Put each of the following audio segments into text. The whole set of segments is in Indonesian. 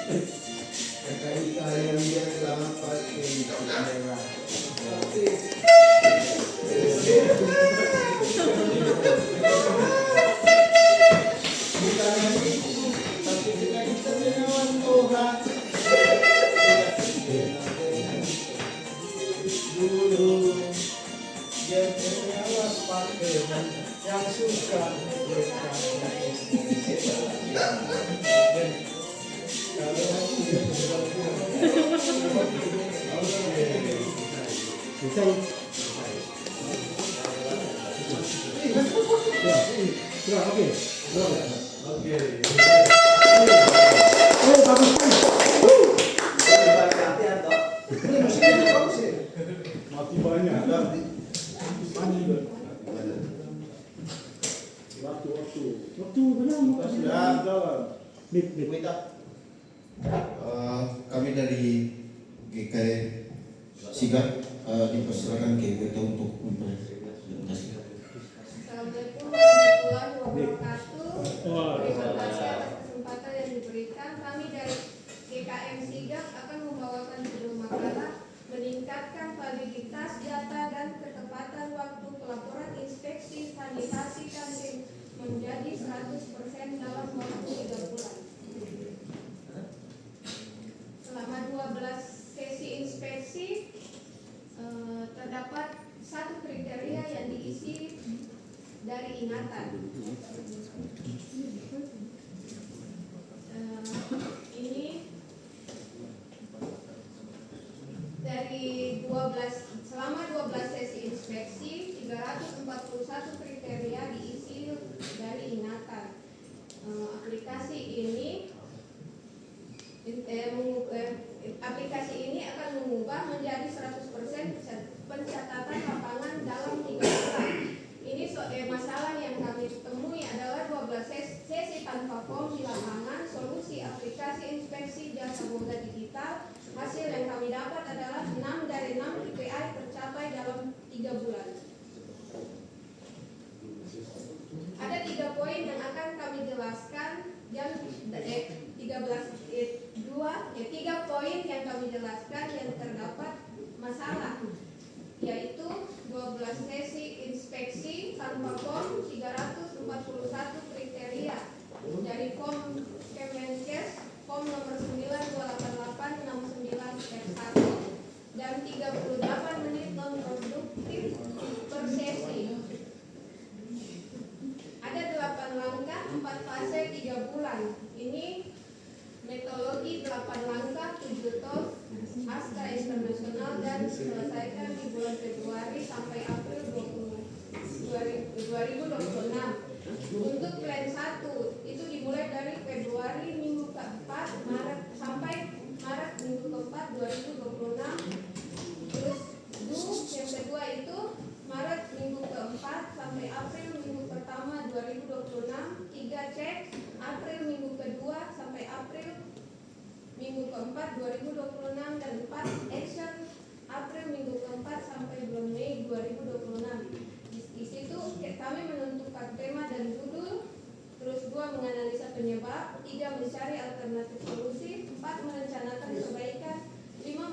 Kekayaan dia selama pakai kamera. Tapi kita menawan Tuhan. Dulu dia penyawas pakai yang suka mati banyak. Waktu benar. Kami dari GKI Sigap dipersilakan ke kita untuk mempresentasi. Assalamualaikum warahmatullahi wabarakatuh. Terima kasih atas kesempatan yang diberikan. Kami dari GKM Sigap akan membawakan judul makalah meningkatkan validitas data dan ketepatan waktu pelaporan inspeksi sanitasi kantin menjadi 100% dalam waktu 3 bulan. Selama 12 sesi inspeksi terdapat satu kriteria yang diisi dari ingatan. Ini dari selama 12 sesi inspeksi 341 kriteria diisi dari ingatan. Aplikasi ini akan mengubah menjadi 100% pencatatan lapangan dalam 3 bulan. Ini masalah yang kami temui adalah 12 sesi tanpa form di lapangan, solusi aplikasi inspeksi jasa boga digital. Hasil yang kami dapat adalah 6 dari 6 KPI tercapai dalam 3 bulan. Ada 3 poin yang akan kami jelaskan yang 3 poin yang kami jelaskan yang terdapat masalah, yaitu 12 sesi inspeksi tanpa form 341 kriteria dari form Kemenkes form nomor 928869/1 dan 38 menit non produktif per sesi. Ada 8 langkah, 4 fase 3 bulan. Ini metodologi 8 langkah 7 tos ASKA internasional dan diselesaikan di bulan Februari sampai April 2026. Untuk plan 1 itu dimulai dari Februari minggu keempat sampai Maret minggu keempat 2026. Terus yang kedua itu Maret minggu keempat sampai April minggu pertama 2026. 3 cek April minggu kedua sampai April minggu keempat 2026 dan 4 action April minggu keempat sampai bulan Mei 2026. Di situ kami menentukan tema dan judul, terus 2 menganalisa penyebab, 3 mencari alternatif solusi, 4 merencanakan perbaikan, 5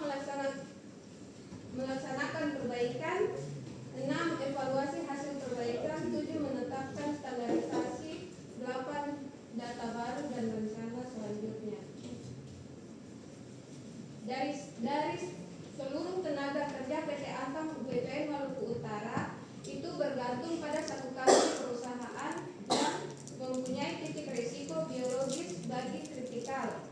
melaksanakan perbaikan, 6 evaluasi hasil perbaikan, 7 menetapkan standarisasi, 8 data baru dan rencana selanjutnya. Dari seluruh tenaga kerja PT Antam BPN Maluku Utara itu bergantung pada satu kali perusahaan yang mempunyai titik risiko biologis bagi kritikal.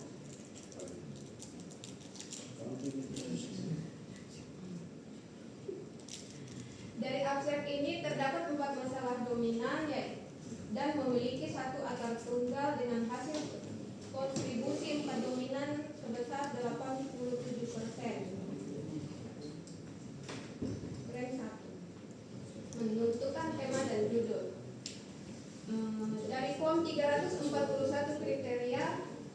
Dari abstrak ini terdapat 4 masalah dominan dan memiliki satu akar tunggal dengan hasil kontribusi 4 dominan sebesar 87%. Brand 1 menentukan tema dan judul. Dari form 341 kriteria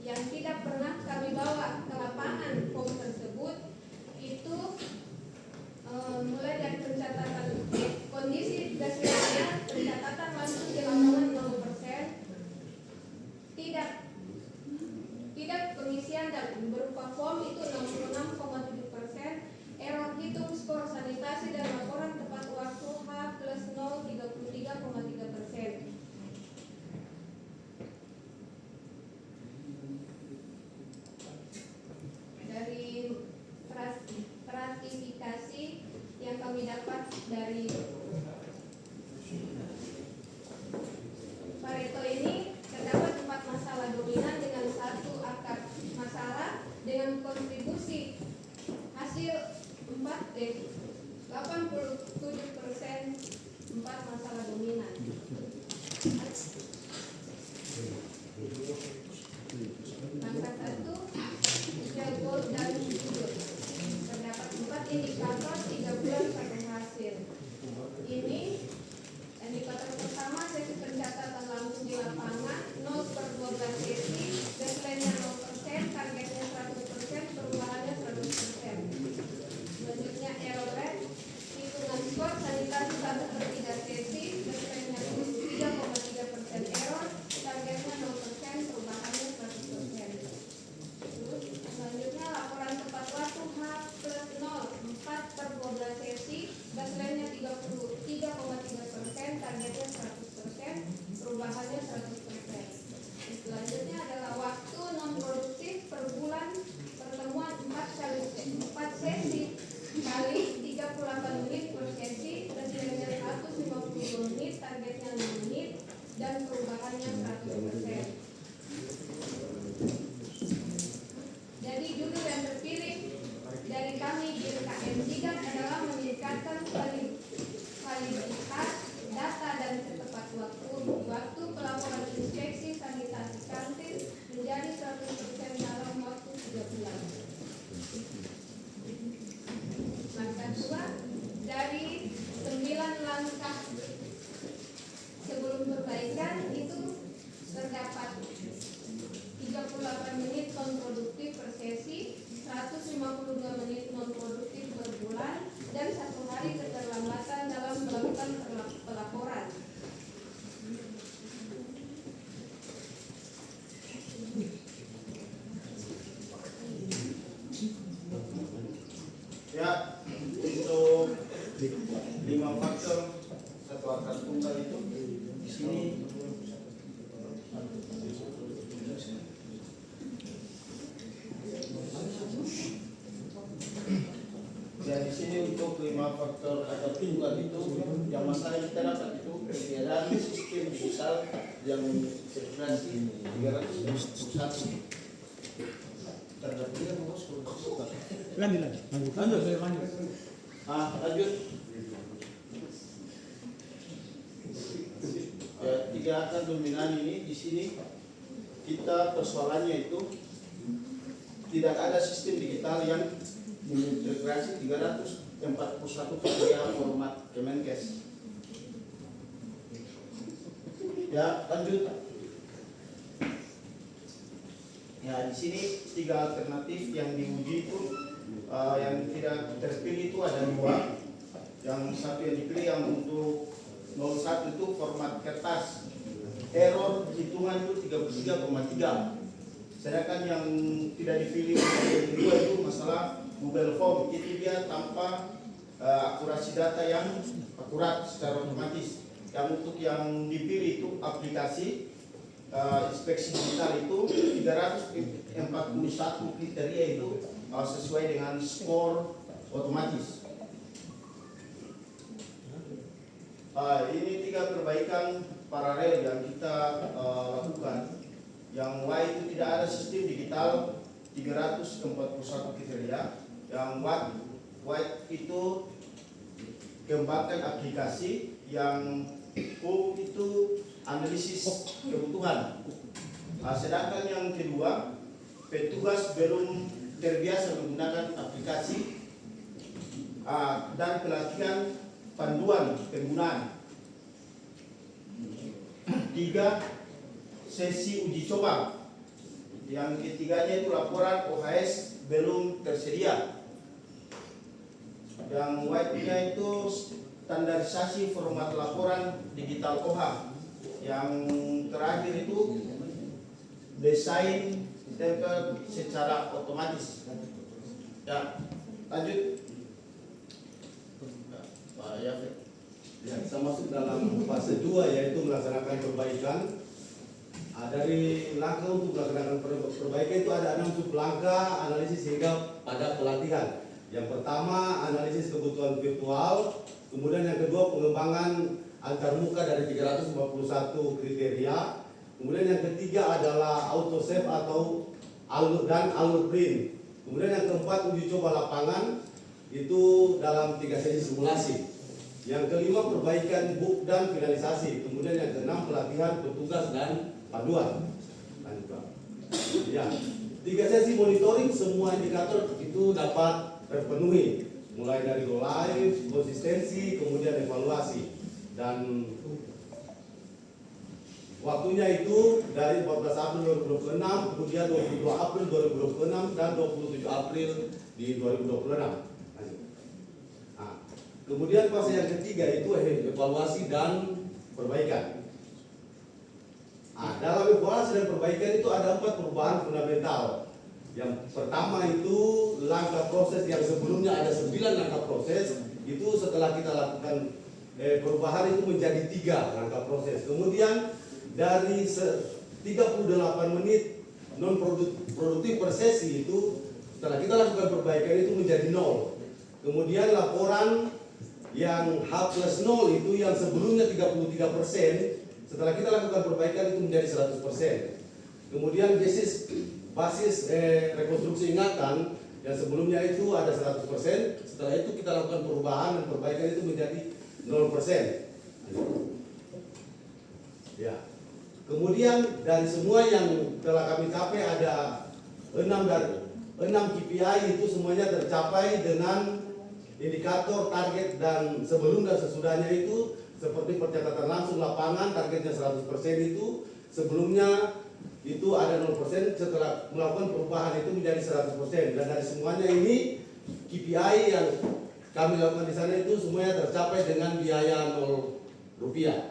yang tidak pernah kami bawa ke lapangan form tersebut itu mulai dari pencatatan kondisi dasarnya, pencatatan langsung di lapangan 0%, tidak pengisian pengisian dan berupa form itu 66,7%, error hitung skor sanitasi dan laporan tepat waktu H plus 0 33,3%. Dari stratifikasi yang kami dapat dari Pareto ini, terdapat 4 masalah dominan dengan 1 akar masalah dengan kontribusi hasil 87% 4 masalah dominan. Langkah 1, jago dan jujur. Terdapat 4 indikator 3 bulan pada hasil. Ini indikator pertama, sesi pencatatan langsung di lapangan 0/12 sesi, deadline-nya 0%, targetnya 100%, perubahannya 100%. Selanjutnya error rate, hitungan skor sanitasi 1/3 sesi, deadline-nya 3,3% error, targetnya 0%, perubahannya 100%. Terus selanjutnya laporan tepat waktu H plus 0, 4/12 sesi, baseline-nya 33,3%, targetnya 100%, perubahannya 100%. Selanjutnya adalah waktu non produktif per bulan, pertemuan 4 sesi kali 38 menit per sesi, baseline-nya 150 menit, targetnya 6 menit, dan perubahannya 100%. Jadi judul yang terpilih dari kami di KM Sigap adalah meningkatkan validitas data dan tepat waktu pelaporan inspeksi sanitasi kantin menjadi 100% dalam waktu 3 bulan. Langkah 2, dari 9 langkah sebelum perbaikan itu terdapat 38 menit non produktif per sesi, 152 menit non produktif per bulan, dan 1 hari keterlambatan dalam melakukan pelaporan. Ya, untuk 5 faktor 1 akar tunggal itu di sini ya, di sini untuk 5 faktor akar tunggal itu yang masalah kita dapat itu ketiadaan sistem digital yang sertifikasi 321 terdapat Lanjut. lanjut. Ya, 3 akar dominan ini di sini kita persoalannya itu tidak ada sistem digital yang mengintegrasi 341 kriteria format Kemenkes. Ya, lanjut. Ya, di sini 3 alternatif yang diuji itu yang tidak terpilih itu ada 2. Yang satu yang dipilih yang untuk 01 itu format kertas, error hitungan itu 33,3. Sedangkan yang tidak dipilih yang kedua itu masalah Google Form, itu dia tanpa akurasi data yang akurat secara otomatis. Yang untuk yang dipilih itu aplikasi inspeksi digital itu 341 kriteria itu sesuai dengan skor otomatis. Ini 3 perbaikan paralel yang kita lakukan. Yang Y itu tidak ada sistem digital 341 kriteria. Yang Y itu kembangkan aplikasi. Yang U itu analisis kebutuhan. Sedangkan yang kedua, petugas belum terbiasa menggunakan aplikasi dan pelatihan panduan penggunaan. 3, sesi uji coba. Yang ketiganya itu laporan OHS belum tersedia. Yang Y-nya itu standarisasi format laporan digital OHA. Yang terakhir itu desain ditempel secara otomatis. Ya, lanjut. Pak Yafet. Ya, kita masuk dalam fase 2 yaitu melaksanakan perbaikan. Dari langkah untuk melaksanakan perbaikan itu ada 6 sub langkah analisis hingga pada pelatihan. Yang pertama analisis kebutuhan virtual, kemudian yang kedua pengembangan antarmuka dari 351 kriteria, kemudian yang ketiga adalah auto save atau alur print, kemudian yang keempat uji coba lapangan itu dalam 3 sesi simulasi. Yang kelima perbaikan book dan finalisasi, kemudian yang keenam pelatihan petugas dan panduan. Ya, 3 sesi monitoring semua indikator itu dapat terpenuhi, mulai dari go live, konsistensi, kemudian evaluasi, dan waktunya itu dari 14 April 2026, kemudian 22 April 2026 dan 27 April di 2026. Nah, kemudian fase yang ketiga itu evaluasi dan perbaikan. Nah, dalam evaluasi dan perbaikan itu ada 4 perubahan fundamental. Yang pertama itu langkah proses yang sebelumnya ada 9 langkah proses, itu setelah kita lakukan perubahan itu menjadi 3 langkah proses. Kemudian dari 38 menit non produktif per sesi itu setelah kita lakukan perbaikan itu menjadi 0. Kemudian laporan yang H+0 itu yang sebelumnya 33%, setelah kita lakukan perbaikan itu menjadi 100%. Kemudian basis rekonstruksi ingatan yang sebelumnya itu ada 100%, setelah itu kita lakukan perubahan dan perbaikan itu menjadi 0%. Ya. Kemudian dari semua yang telah kami capai ada 6 KPI itu semuanya tercapai dengan indikator target dan sebelum dan sesudahnya itu seperti pencatatan langsung lapangan targetnya 100% itu sebelumnya itu ada 0%, setelah melakukan perubahan itu menjadi 100%, dan dari semuanya ini KPI yang kami lakukan di sana itu semuanya tercapai dengan biaya 0 rupiah.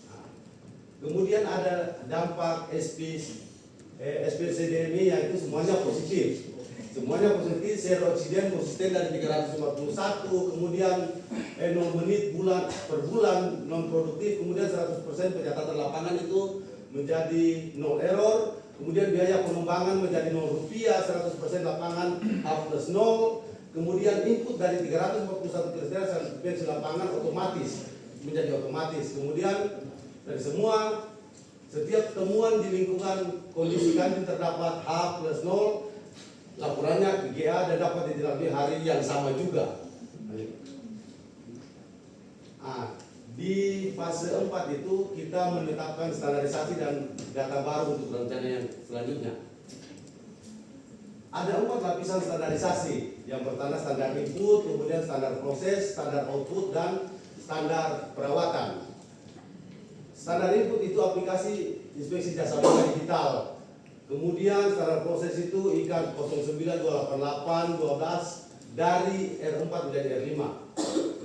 Nah, kemudian ada dampak SPCDMI yang itu semuanya positif. Semuanya positif, zero accident konsisten dari 351, kemudian 0 menit per bulan non produktif, kemudian 100% pencatatan lapangan itu menjadi 0 error, kemudian biaya pengembangan menjadi 0 rupiah, 100% lapangan H+0, kemudian input dari 341 kriteria sertifikasi lapangan otomatis menjadi otomatis, kemudian dari semua setiap temuan di lingkungan kondisi kantin terdapat H+0, laporannya ke GA dan dapat ditindaklanjuti hari yang sama juga. Nah, di fase 4 itu kita menetapkan standarisasi dan data baru untuk rencana yang selanjutnya. Ada 4 lapisan standarisasi. Yang pertama standar input, kemudian standar proses, standar output, dan standar perawatan. Standar input itu aplikasi inspeksi jasa marga digital. Kemudian standar proses itu IKAN 0928812 dari R4 menjadi R5.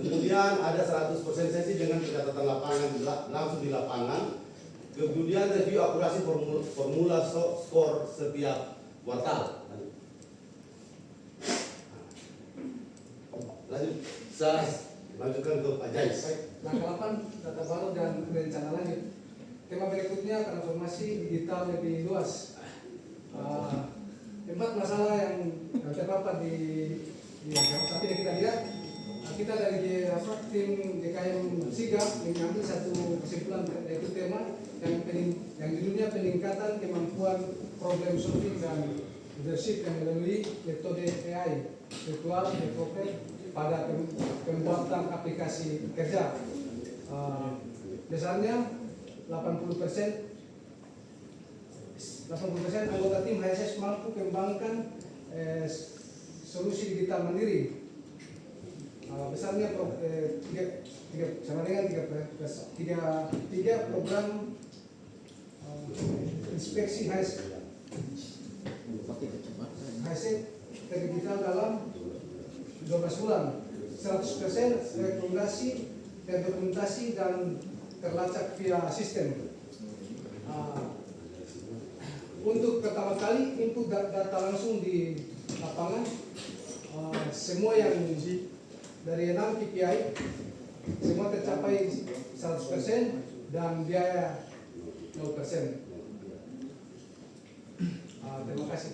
Kemudian ada 100% sesi dengan pencatatan lapangan langsung di lapangan. Kemudian review akurasi formula skor setiap kuartal. Lanjut, saya lanjutkan ke Pak Jais. Baik, langkah 8 data baru dan rencana lanjut. Tema berikutnya transformasi digital lebih luas. 4 masalah yang terdapat di tapi kita lihat kita dari tim DKM Sigap mengambil satu kesimpulan yaitu tema yang judulnya peningkatan kemampuan problem solving dan leadership yang melalui metode AI virtual developer pada pembuatan aplikasi kerja. Dasarnya 80% anggota tim HSS mampu kembangkan solusi digital mandiri. Besarnya sama dengan tiga program inspeksi HSS terdigital dalam 12 bulan. 100% rekomendasi, terdokumentasi dan terlacak via sistem. untuk pertama kali input data langsung di lapangan, semua yang dari 6 KPI semua tercapai 100% dan biaya 0%. Terima kasih.